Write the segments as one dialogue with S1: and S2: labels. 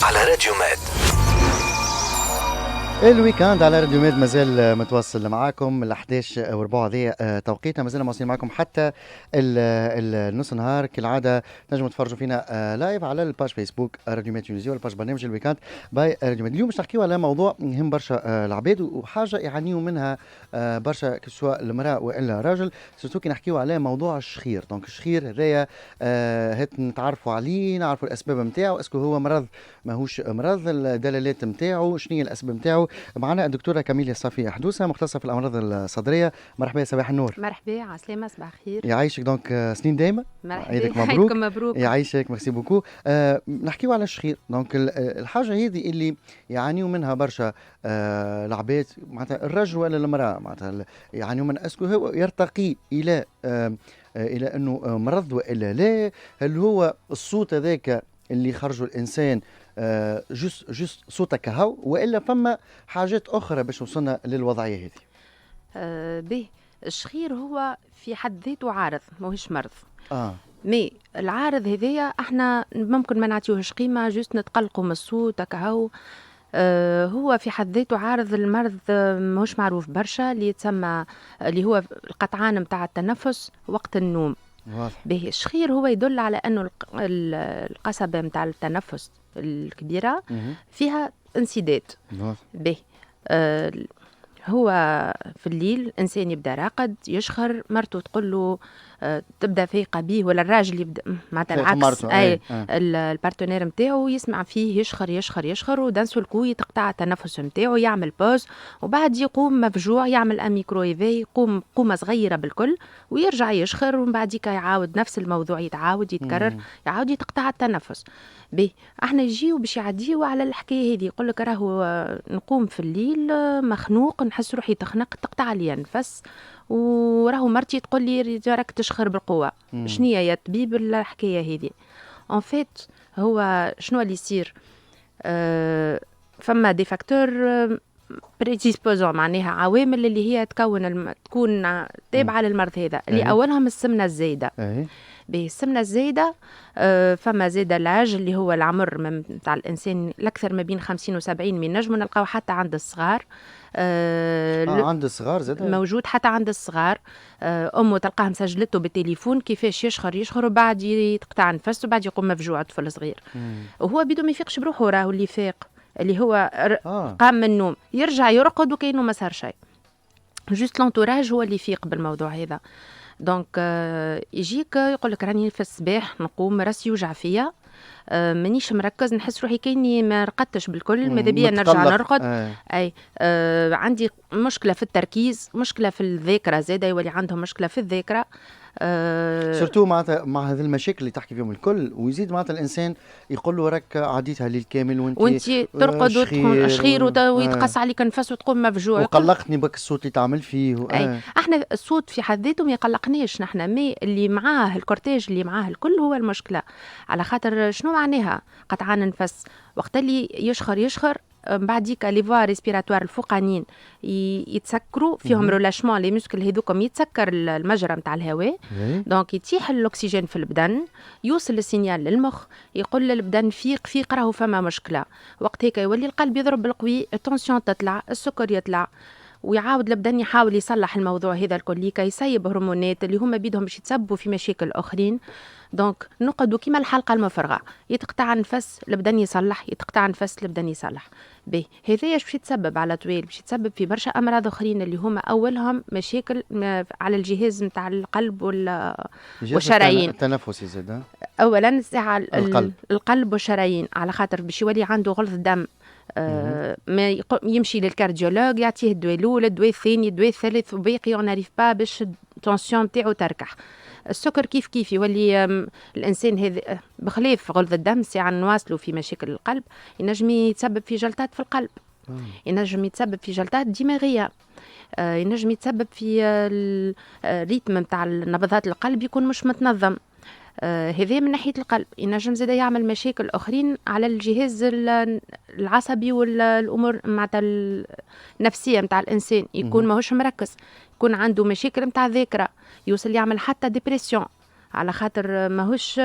S1: على راديو ماد.
S2: الويكاند على راديو ميد مازال متواصل معاكم ال 11 وربع ذي توقيتنا، مازلنا مواصلين معاكم حتى النص نهار كالعاده. تنجموا تفرجوا فينا لايف على الباج فيسبوك راديو ميد تونيزيا والباج برنامج الويكاند باي راديو ميد. اليوم باش نحكيو على موضوع يهم برشا العباد وحاجه يعانيوا منها برشا سواء المراه والا الراجل، سورتو كي نحكيو على موضوع الشخير. دونك الشخير هذايا هات نتعرفوا عليه، نعرفوا الاسباب نتاعو، اسكو هو مرض ماهوش مرض، الدلالات نتاعو شنو هي الاسباب نتاعو. معنا الدكتورة كاميليا صافي حدوثة مختصة في الأمراض الصدرية. مرحبا، صباح النور.
S3: مرحبا، عسلامة، صباح الخير.
S2: يعيشك. دونك سنين دايمة.
S3: مرحبا،
S2: عيدك مبروك.
S3: عيدكم مبروك.
S2: يعيشك، ميرسي بوكو. نحكيو على الشخير. دونك الحاجة هذه اللي يعانيوا منها برشا العباد، معناتها الرجل ولا المرأة، معناتها يعانيوا من اسكو هو يرتقي إلى إلى أنه مرض وإلا لا. هل هو الصوت هذاك اللي خرجوا الإنسان جست صوتك هاو، والا فما حاجات اخرى باش وصلنا للوضعيه هذه؟
S3: به الشخير هو في حد ذاته عارض، ماهوش مرض.
S2: اه
S3: مي العارض هذايا احنا ممكن ما نعطيوهش قيمه، جست نتقلقوا من الصوت هكاهو. هو في حد ذاته عارض المرض، ماهوش معروف برشا، اللي يتسمى اللي هو القطعان متاع التنفس وقت النوم.
S2: واضح.
S3: به الشخير هو يدل على انه القصبه متاع التنفس الكبيره فيها انسداد. به هو في الليل الانسان يبدا راقد يشخر، مرته تقول له تبدا فايقه به، ولا الراجل يبدا معناتها العكس، اي البارتنير نتاعو يسمع فيه يشخر يشخر يشخر، ودنسو الكوي تقطع التنفس نتاعو، يعمل باوز وبعد يقوم مفجوع، يعمل اميكرو ايفي، يقوم قومه صغيره بالكل ويرجع يشخر، ومن بعديك يعاود نفس الموضوع، يتعاود يتكرر، يعاود يتقطع التنفس. به احنا يجيو باش يعديو على الحكايه هذه، يقول لك راهو نقوم في الليل مخنوق، نحس روحي تخنق، تقطع لي النفس، وراهو مرتي تقول لي راك تشخر بالقوه. شنيا يا طبيب الحكايه هذه؟ ان فيت هو شنو اللي يصير؟ فما دي فاكتور بريديسبوزون، معناها عوامل اللي هي تكون تابعه للمرض هذا، اللي اولهم السمنه الزايده. بالسمنه الزايده فما زاده العاج اللي هو العمر نتاع الانسان الاكثر ما بين 50 و70، من نجم نلقاو حتى عند الصغار.
S2: عند الصغار زاد
S3: موجود حتى عند الصغار. امه تلقاه مسجلته بالتليفون كيفاش يشخر وبعد يتقطع نفسه وبعد يقوم مفجوع طفل صغير. وهو بدو ما يفيقش بروحه، راهو اللي فاق اللي هو قام من النوم يرجع يرقد وكأنه ما صار شيء، جوست لونتوراج هو اللي يفيق بالموضوع هذا. دونك يجيك يقول لك راني في الصباح نقوم راسي يوجع فيا، مانيش مركز، نحس روحي كاني ما رقدتش بالكل، ماذا بيا نرجع نرقد. اي عندي مشكله في التركيز، مشكله في الذاكره، زاده يولي عندهم مشكله في الذاكره.
S2: سورتو مع هذه المشاكل اللي تحكي فيهم الكل، ويزيد معناتها الانسان يقول له راك عديتها ليل كامل وانت
S3: ترقد شخير ويتقص عليك نفس وتقوم مفجوع،
S2: وقلقتني بك الصوت اللي تعمل فيه.
S3: احنا الصوت في حد ذاته ما يقلقناش، نحن مي اللي معاه الكورتيج اللي معاه الكل هو المشكله، على خاطر شنو معناها قطعان نفس؟ وقت اللي يشخر بعديك لي فوا ريسبيراتوار الفوقانيين يتسكروا فيهم رولاشمون، لي موسكل هذوكم يتسكر المجرى نتاع الهواء، دونك يتيح الاكسجين في البدن، يوصل السينيال للمخ، يقول للبدن فيق راهو فما مشكله. وقت هيك يولي القلب يضرب بالقوي، التونسيون تطلع، السكر يطلع، ويعاود البدن يحاول يصلح الموضوع هذا الكل، يسيب هرمونات اللي هما بيدهم باش يتسبوا في مشاكل اخرين. دونك نقعدوا كيما الحلقه المفرغه، يتقطع نفس البدن يصلح، يتقطع نفس البدن يصلح. به هذايا باش يتسبب على طويل، باش يتسبب في برشا امراض اخرين اللي هما اولهم مشاكل على الجهاز نتاع القلب والشرايين.
S2: التنفس يزيد
S3: اولا ساعه القلب والشرايين، على خاطر باش يولي عنده غلظ دم، ما يمشي للكارديولوج يعطيه الدواء الاول، الدواء الثاني، الدواء الثالث، وباقي اون نعرف با باش التونسيون نتاعو تركح. السكر كيف يولي الانسان هذا بخلاف غلظ الدم ساعه نواصلوا في مشاكل القلب، ينجم يتسبب في جلطات في القلب، ينجم يتسبب في جلطات دماغيه، ينجم يتسبب في الريتم نتاع نبضات القلب يكون مش متنظم. هذا من ناحيه القلب. ينجم زاده يعمل مشاكل اخرين على الجهاز العصبي والامور مع النفسيه نتاع الانسان، يكون ماهوش مركز، يكون عنده مشاكل نتاع الذاكره، يوصل يعمل حتى ديبرسيون على خاطر ماهوش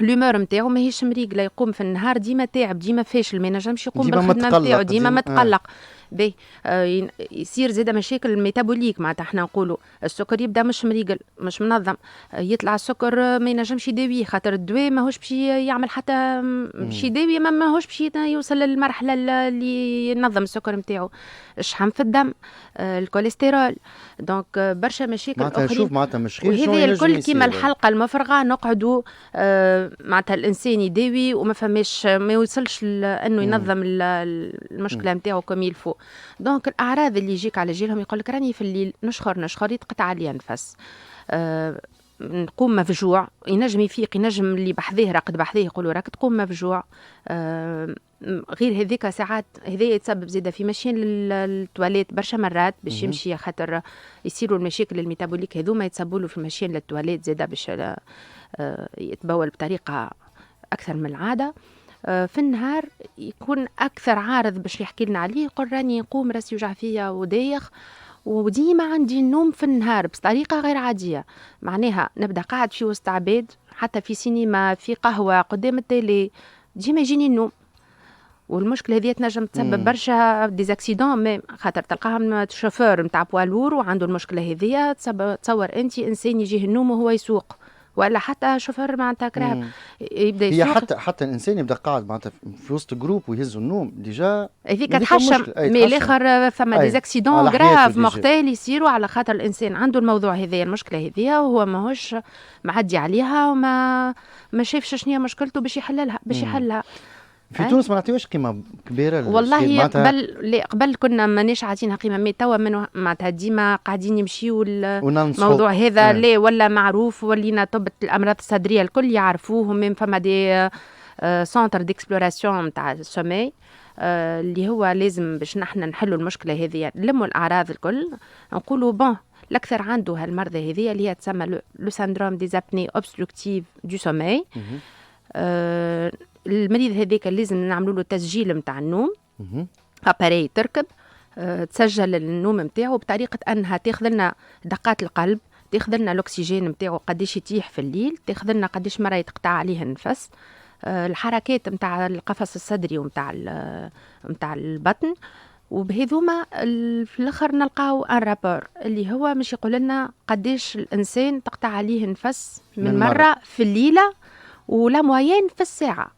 S3: لومور نتاعو ماهيش مريقله، يقوم في النهار ديما تاعب، ديما فاشل، ما ينجمش يقوم
S2: ديما
S3: بالخدمه
S2: متقلق،
S3: نتاعو، ديما متقلق. باهي يصير زاده مشاكل ميتابوليك، معناتها احنا نقولوا السكر يبدا مش مريقل مش منظم، يطلع السكر ما ينجمش يداويه، خاطر الدواء ماهوش باش يعمل حتى باش يداوي، ماهوش باش يوصل للمرحله اللي ينظم السكر نتاعو، الشحم في الدم، الكوليسترول، دونك برشا مشاكل
S2: معناتها
S3: اخرين.
S2: شوف معناتها مش خير، شنو
S3: وهذه
S2: ينجم
S3: الكل كيما
S2: يصير؟
S3: الحلقه المفرغه نقعدوا معناتها الانسان يداوي وما فماش ما يوصلش انه ينظم المشكله نتاعو كم يلفو. دونك الاعراض اللي يجيك على جيلهم يقول لك راني في الليل نشخر يتقطع عليا نفس، نقوم مفجوع، ينجم يفيق، ينجم اللي بحذاه راقد بحذاه يقولوا راك تقوم مفجوع. غير هذيك ساعات هذا يتسبب زيادة في مشيين للتواليت برشا مرات باش يمشي، خاطر يصيروا المشاكل الميتابوليك هذوما يتسببوا له في المشيين للتواليت زيادة باش يتبول بطريقة أكثر من العادة. في النهار يكون أكثر عارض باش يحكي لنا عليه، يقول راني نقوم راسي يوجع فيا ودايخ، وديما عندي النوم في النهار بطريقة غير عادية، معناها نبدأ قاعد في وسط عباد، حتى في سينما في قهوة قدام التيلي ديما يجيني النوم. والمشكله هذه تنجم تسبب برشا ديزاكسيدون، خاطر تلقاهم شوفور نتاع بوالور وعنده المشكله هذه، تصور انت انسان يجيه النوم وهو يسوق، ولا حتى شوفور معناتها كراهب يبدا يسوق.
S2: هي حتى الانسان يبدا قاعد معناتها في وسط جروب ويهز النوم ديجا
S3: هذيك تحشم، مي الاخر فما ديزاكسيدون غراف مختال يصيروا على خاطر الانسان عنده الموضوع هذايا المشكله هذيا وهو ماهوش معدي عليها وما شافش شنو هي مشكلته باش يحلها.
S2: في تونس ما نعطيوش قيمه كبيره
S3: والله قبل كنا مانيش عاطينها قيمه، مي توا من معناتها ديما قاعدين يمشيو الموضوع هذا لا ولا معروف، ولينا طب الامراض الصدريه الكل يعرفوه، من فما دي سونتر ديكسبلوراسيون نتاع السومي اللي هو لازم باش نحن نحلوا المشكله هذه، نلموا الاعراض الكل نقولوا بون الاكثر عنده هالمرضى هذه اللي هي تسمى لو سيندروم دي زابني اوبستركتيف دو سومي. المريض هذاك لازم نعملوا له تسجيل نتاع النوم، اباري تركب تسجل النوم نتاعو بطريقه انها تاخذ لنا دقات القلب، تاخذ لنا الاكسجين نتاعو قداش يتيح في الليل، تاخذ لنا قداش مره يتقطع عليه النفس، الحركات نتاع القفص الصدري ونتاع البطن، وبهذوما في الاخر نلقاو ان رابور اللي هو مش يقول لنا قداش الانسان تقطع عليه نفس من مره في الليله ولا موين في الساعه.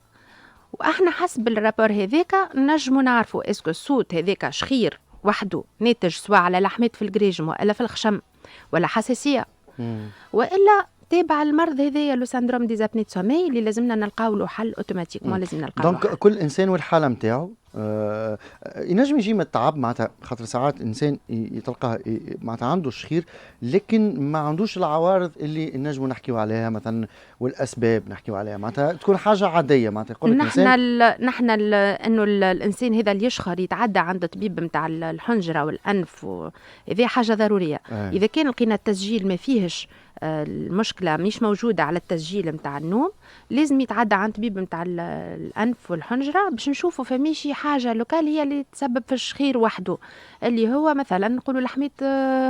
S3: واحنا حسب الرابور هذاك نجمو نعرفوا اسكو الصوت هذاك شخير وحده ناتج سواء على لحمات في الجريجم ولا في الخشم ولا حساسيه، والا تابع المرض هذايا لو سندروم دي زابني سومي اللي لازمنا نلقاو له حل اوتوماتيك، ما لازم نلقاو
S2: دونك كل انسان والحاله نتاعو. ينجم يجي من التعب معناتها، خاطر ساعات انسان يتلقاه معناتها عنده الشخير لكن ما عندوش العوارض اللي نجموا نحكيو عليها مثلا، والاسباب نحكيو عليها معناتها تكون حاجه عاديه، معناتها يقول لك
S3: نحن انه الانسان هذا اللي يشخر يتعدى عند الطبيب نتاع الحنجره والانف هذه حاجه ضروريه. اذا كان لقينا التسجيل ما فيهش المشكله مش موجوده على التسجيل نتاع النوم، لازم يتعدى عند طبيب نتاع الانف والحنجره باش نشوفوا فماشي حاجه لوكال هي اللي تسبب في الشخير وحده، اللي هو مثلا نقولوا لحميت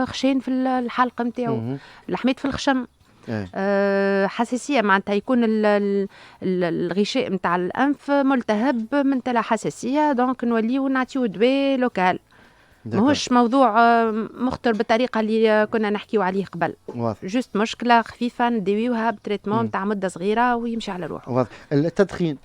S3: خشين في الحلق نتاعو، لحميت في الخشم، حساسيه معناتها يكون الغشاء نتاع الانف ملتهب من تلا حساسيه، دونك نوليو نعطيو دواء لوكال، ماهوش موضوع مخطر بالطريقه اللي كنا نحكيو عليه قبل. جوست مشكله خفيفه نداويوها بتريتمون نتاع مده صغيره ويمشي على روحه.
S2: واضح. التدخين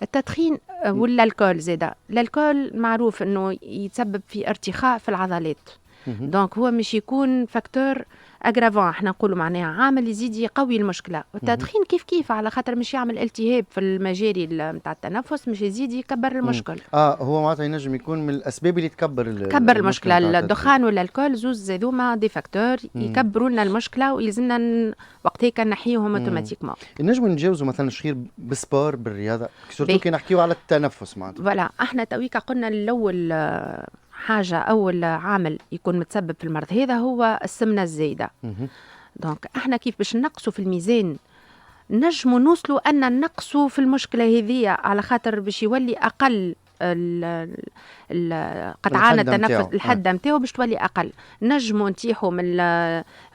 S3: التدخين ولا الكول زاده، الكول معروف انه يتسبب في ارتخاء في العضلات، دونك هو مش يكون فاكتور اغرافون، احنا نقولوا معناها عامل يزيد يقوي المشكله. والتدخين كيف على خاطر مش يعمل التهاب في المجاري نتاع التنفس، مش يزيد يكبر المشكل.
S2: هو معناتها ينجم يكون من الاسباب اللي تكبر
S3: المشكله. الدخان ولا الكول زوز هذوما دي فاكتور يكبروا لنا المشكله ويلزمنا وقت هيك نحيوهم اوتوماتيكمون.
S2: نجموا نتجاوزوا مثلا الشخير بالسبور بالرياضه، سورتو كي نحكيو على التنفس معناتها.
S3: فوالا احنا تويكا قلنا الاول حاجة أول عامل يكون متسبب في المرض هذا هو السمنة الزايدة. دونك احنا كيف باش نقصوا في الميزان نجموا نوصلوا أن نقصوا في المشكلة هذه، على خاطر باش يولي أقل قطعان
S2: الحدة
S3: التنفس
S2: متاعو.
S3: الحده نتاعو باش تولي اقل. نجموا نتيحوا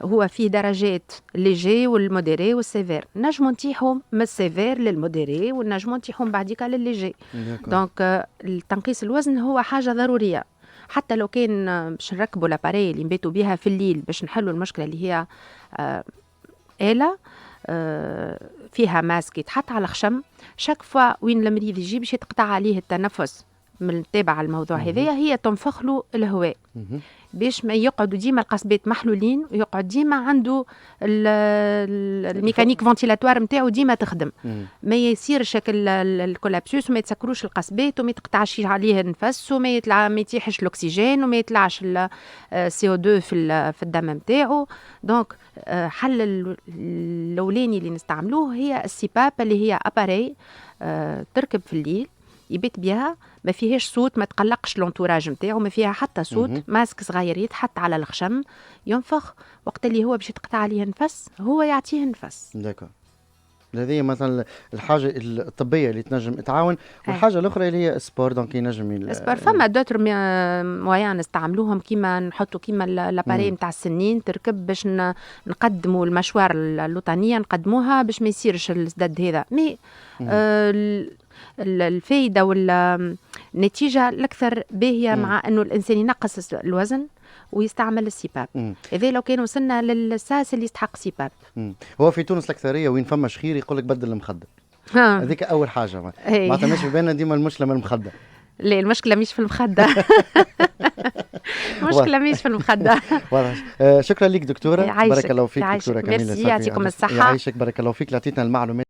S3: هو فيه درجات ليجي والموديري والسيفير، نجموا نتيحوا من السيفير للموديري ونجموا نتيحوا من بعديك للليجي. دونك تنقيس الوزن هو حاجه ضروريه، حتى لو كان باش نركبوا لاباري اللي نباتوا بها في الليل باش نحلوا المشكله اللي هي آلة فيها ماسك يتحط على الخشم، شاك فوا وين المريض يجي باش يتقطع عليه التنفس من تابع الموضوع هذايا، هي تنفخ له الهواء باش ما يقعدوا ديما القصبات محلولين ويقعد ديما عنده الميكانيك فنتيلاتوار نتاعو ديما تخدم، ما يصيرش الكولابسوس وما يتسكروش القصبات وما يتقطعش عليه النفس وما ما يتيحش الاكسجين وما يطلعش السي او 2 في الدم نتاعو. دونك حل الاولاني اللي نستعملوه هي السيباب اللي هي اباري تركب في الليل يبيت بها، ما فيهاش صوت، ما تقلقش لونتوراج نتاعو، ما فيها حتى صوت، ماسك صغير يتحط على الخشم ينفخ وقت اللي هو باش يتقطع عليه نفس هو يعطيه نفس.
S2: داكور. هذه مثلا الحاجه الطبيه اللي تنجم تعاون، والحاجه الاخرى اللي هي السبور. دونك ينجم
S3: السبور فما دوتر موان نستعملوهم كيما نحطوا كيما لاباري نتاع السنين تركب باش نقدموا المشوار الوطنيه نقدموها باش ما يصيرش السدد هذا. مي الفايده والنتيجه الاكثر باهيه مع انه الانسان ينقص الوزن ويستعمل السباب. اذا لو كان وصلنا للساس اللي يستحق سباب.
S2: هو في تونس الاكثريه وين فما شخير يقول لك بدل المخده، هذيك اول حاجه. ما تمش في بالنا ديما المشكله من المخده.
S3: لا المشكله مش في المخده. المشكله مش في المخده.
S2: شكرا لك دكتوره، بارك الله فيك دكتوره كميله.
S3: يعطيكم الصحه.
S2: يعيشك، بارك الله فيك، عطيتنا المعلومات.